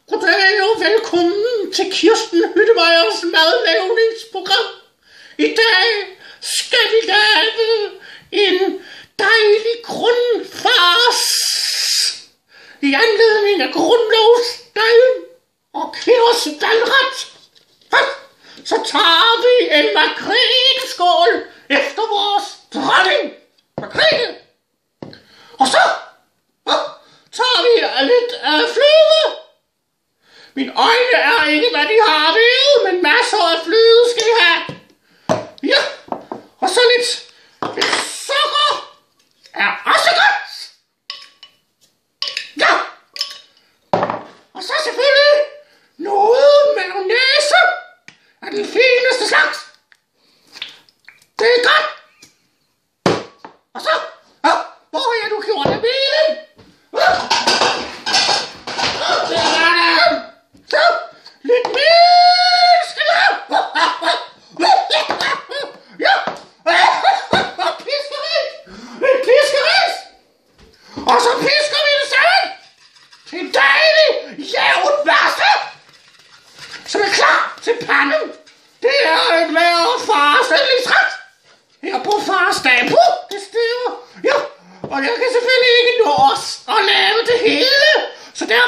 Goddag og velkommen til Kirsten Hyttemeyers madlavningsprogram. I dag skal vi lave en dejlig grundfars i anledning af grundlovsdagen og kvinders valgret. Så tager vi en makrelskål efter vores dronning Margrethe. Og så tager vi lidt fløde. Mine øjne er ikke, hvad de har været, men masser af fløde skal vi have. Ja, og så lidt sukker er også godt. Ja, og så selvfølgelig noget mayonnaise af den fineste slags. Det er godt. Og så, hvor har jeg nu gjort af bilen? Så, lidt mere skal jeg. Ja, piskeris. En piskeris. Og så pisker vi det sammen til en dejlig jævn masse, som er klar til panden. Det er en hver fars yndlingsret. Her på fars dag på, det stemmer. Ja, og jeg kan selvfølgelig ikke nå os at lave det hele, så der